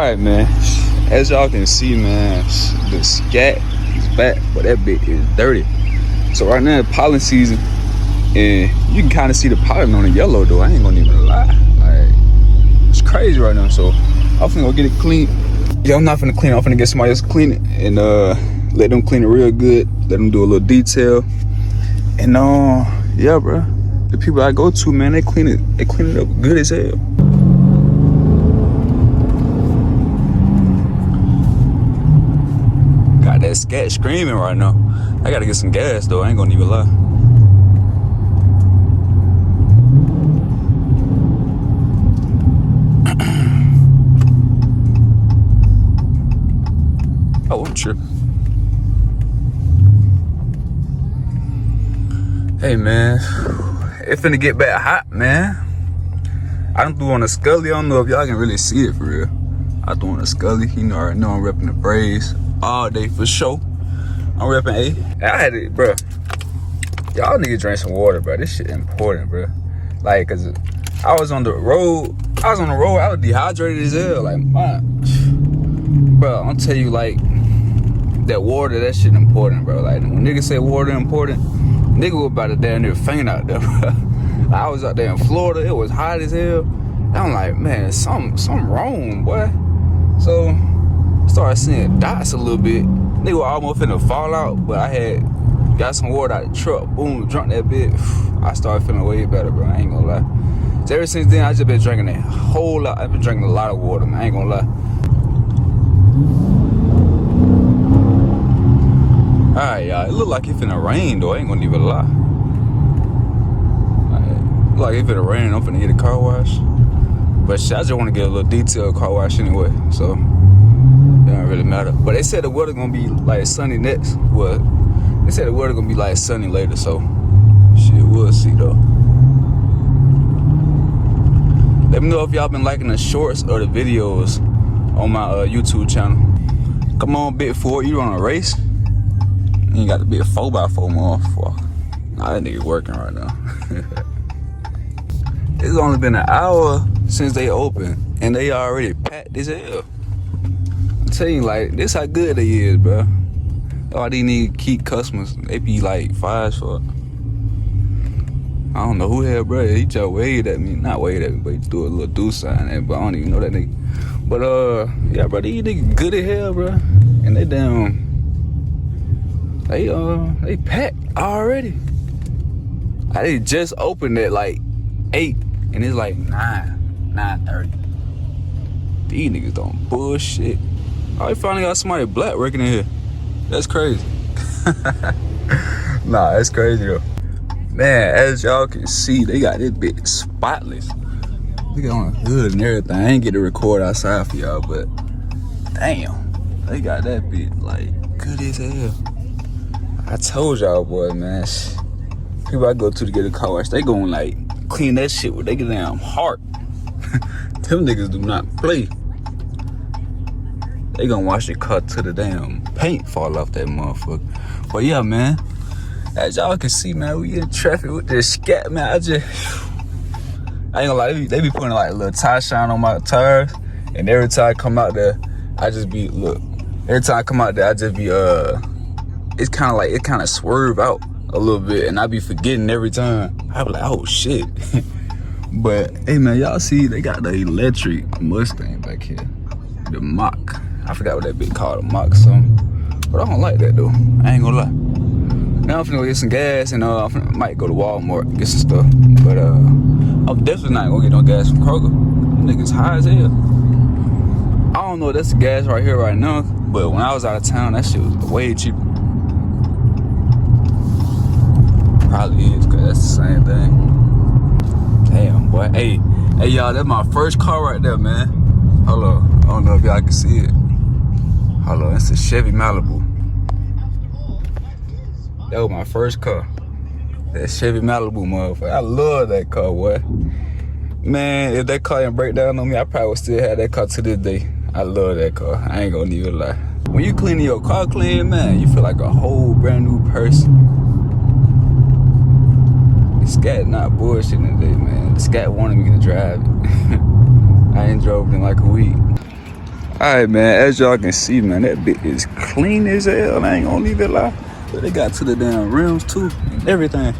Alright, man. As y'all can see, man, the scat is back, but that bit is dirty. So right now, pollen season, and you can kind of see the pollen on the yellow, though. I ain't gonna even lie. Like, it's crazy right now. So I'm finna go get it clean. Yeah, I'm not finna clean it. I'm finna get somebody else to clean it and let them clean it real good. Let them do a little detail. And yeah, bro. The people I go to, man, they clean it up good as hell. Got that scat screaming right now. I gotta get some gas though, I ain't gonna even lie. Oh, I'm tripping. Hey man, it finna get back hot, man. I done threw on a Scully. I don't know if y'all can really see it for real. I threw on a Scully. You know, I already know I'm repping the Braves all day for sure. I'm repping A. I had it, bro. Y'all need to drink some water, bro. This shit important, bro. Like, cause I was on the road. I was dehydrated as hell. Like, man, bro, I'm tell you, like, that water, that shit important, bro. Like, when niggas say water important, nigga was about to damn near faint out there, bro. Like, I was out there in Florida. It was hot as hell. And I'm like, man, something wrong, boy. So I started seeing dots a little bit. Nigga was almost finna fall out, but I had got some water out the truck. Boom, drunk that bit. I started feeling way better, bro. I ain't gonna lie. So ever since then, I just been drinking a whole lot. I've been drinking a lot of water, man. I ain't gonna lie. Alright, y'all. It look like it finna rain, though. I ain't gonna even lie. It look like it finna rain. I'm finna get a car wash. But shit, I just wanna get a little detailed car wash anyway. So it don't really matter. But they said the weather gonna be like sunny next. Well, they said the weather gonna be like sunny later, so shit, we'll see though. Let me know if y'all been liking the shorts or the videos on my YouTube channel. Come on, Big Four, you on a race? You ain't got to be a 4x4 motherfucker. Nah, that nigga working right now. It's only been an hour since they opened, and they already packed as hell. I'm telling you, like, this how good they is, bro. All they need to keep customers. They be like 5 short. I don't know who the hell, bro. He just waved at me. Not waved at me, but he threw a little do sign at me, but I don't even know that nigga. But, yeah, bro, these niggas good as hell, bro. And they damn, they packed already. They just opened at like 8, and it's like 9:30. These niggas don't bullshit. I finally got somebody black working in here. That's crazy. Nah, that's crazy though. Man, as y'all can see, they got this bitch spotless. Look at on the hood and everything. I ain't get to record outside for y'all, but damn, they got that bitch like good as hell. I told y'all, boy, man. People I go to get a car wash, they gon' like clean that shit with their damn heart. Them niggas do not play. They gon' wash your car till the damn paint fall off that motherfucker. But yeah, man, as y'all can see, man, we in traffic with this scat, man. I ain't gonna lie, they be putting like a little tire shine on my tires, and every time I come out there, I just be, look, every time I come out there, I just be, it's kind of swerve out a little bit, and I be forgetting every time. I be like, oh shit. But hey, man, y'all see they got the electric Mustang back here, the Mach. I forgot what that bitch called, a Mach something. But I don't like that though. I ain't gonna lie. Now I'm finna go get some gas, and might go to Walmart and get some stuff. But I'm definitely not gonna get no gas from Kroger. Them niggas high as hell. I don't know if that's the gas right here right now, but when I was out of town, that shit was way cheaper. Probably is, cause that's the same thing. Damn, boy. Hey, y'all, that's my first car right there, man. Hold on, I don't know if y'all can see it. Hold on, it's a Chevy Malibu. That was my first car. That Chevy Malibu, motherfucker. I love that car, boy. Man, if that car didn't break down on me, I probably would still have that car to this day. I love that car. I ain't gonna even lie. When you cleaning your car clean, man, you feel like a whole brand new person. The scat not bullshitting today, man. The scat wanted me to drive it. I ain't drove it in like a week. Alright, man, as y'all can see, man, that bit is clean as hell. I ain't gonna leave it lie. But they got to the damn rims too and everything.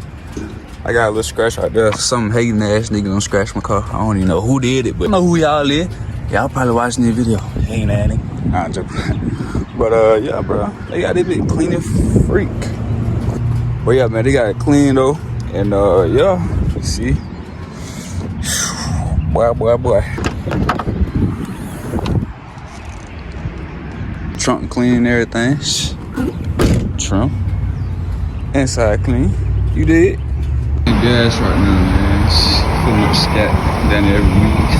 I got a little scratch right there. Some hating ass nigga done scratched my car. I don't even know who did it, but I know who y'all is. Y'all probably watching this video. Hating ass nigga. Nah, I'm joking. But yeah, bro, they got this bit clean and freak. But yeah, man, they got it clean though. And yeah, you see. Boy. Trunk clean and everything. Trunk. Inside clean. You did? Gas right now, man. Filling up scat down there every week.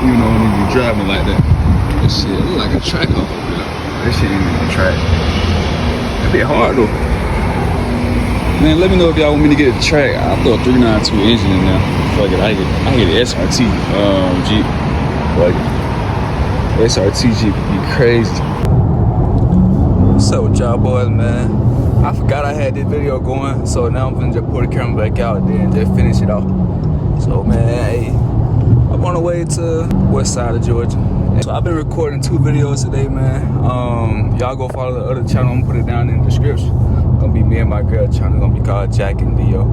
Even though I don't even driving like that. This shit look like a track off of it. This shit ain't even a track. That be hard though. Man, let me know if y'all want me to get a track. I'll throw a 392 engine in there. Fuck it, I get an SRT Jeep. Fuck it. SRT Jeep be crazy. What's up with y'all boys, man? I forgot I had this video going, so now I'm gonna just pull the camera back out and just finish it off. So man, hey, I'm on the way to west side of Georgia. So I've been recording 2 videos today, man. Y'all go follow the other channel. I'm gonna put it down in the description. Gonna be me and my girl channel, gonna be called Jack and Dio.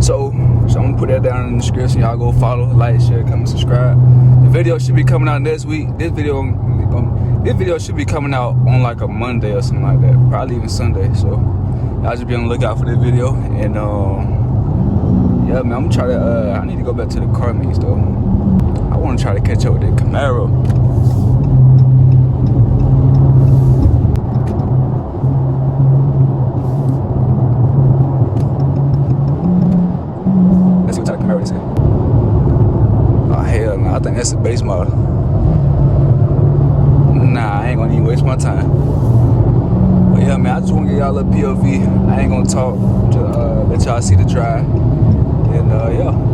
So I'm gonna put that down in the description. Y'all go follow, like, share, comment, subscribe. The video should be coming out next week. This video should be coming out on like a Monday or something like that. Probably even Sunday. So y'all just be on the lookout for this video. And yeah, man, I'm gonna try to I need to go back to the car meets though. I wanna try to catch up with that Camaro. Let's see what type of Camaro this is. Oh hell no, I think that's the base model. Nah, I ain't gonna even waste my time. But yeah, man, I just wanna get y'all a POV. I ain't gonna talk, to let y'all see the drive. And yeah.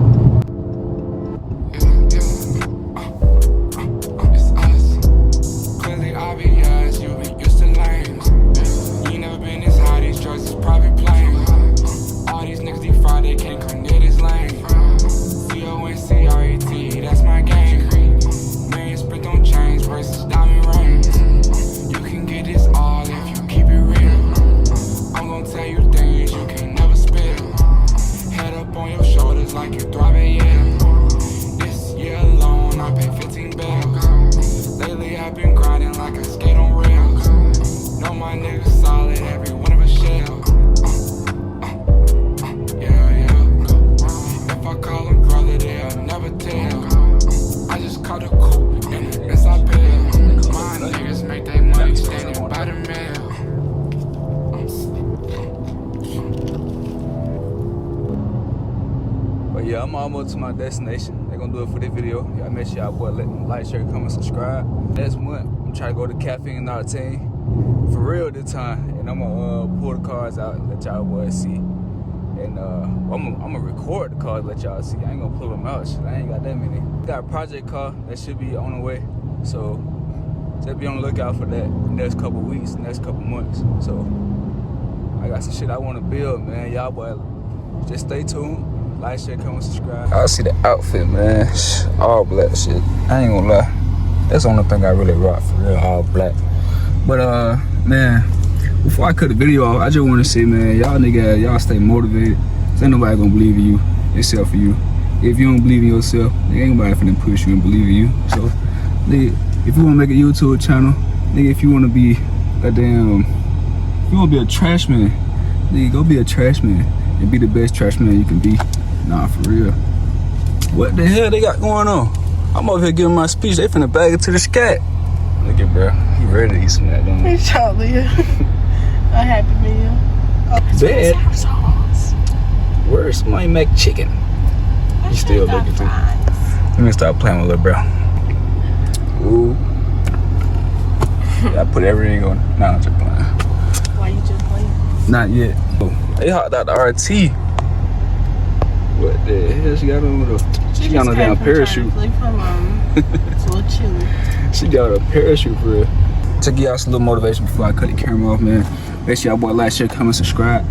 Yeah, I'm almost to my destination. They're gonna do it for this video. Y'all make sure y'all boy like, share, comment, subscribe. Next month, I'm trying to go to Caffeine and Octane for real this time, and I'm gonna pull the cars out and let y'all boys see. And I'm gonna record the cars, let y'all see. I ain't gonna pull them out. Shit, I ain't got that many. Got a project car that should be on the way, so just be on the lookout for that next couple weeks, next couple months. So I got some shit I wanna build, man. Y'all boy, just stay tuned. Like, share, comment, subscribe. I see the outfit, man. All black shit. I ain't gonna lie. That's the only thing I really rock for real, all black. But man, before I cut the video off, I just wanna say, man, y'all nigga, y'all stay motivated. Ain't nobody gonna believe in you except for you. If you don't believe in yourself, ain't nobody finna push you and believe in you. So, nigga, if you wanna make a YouTube channel, nigga, if you wanna be a damn, if you wanna be a trash man, nigga, go be a trash man and be the best trash man you can be. Nah, for real. What the hell they got going on? I'm over here giving my speech. They finna bag it to the scat. Look at bro. He ready to eat some of that, don't he? Hey, Charlie. A happy meal. Oh, bad. Where's my McChicken? He's still looking too. Let me stop playing with little bro. Ooh. I put everything on. Nah, I'm just playing. Why you just playing? Not yet. They hopped out the RT. What the hell she got on with her? She got on a damn parachute. It's a little chilly. She got a parachute for real. To give y'all some little motivation before I cut the camera off, man. Make sure y'all boy like, share, comment, subscribe.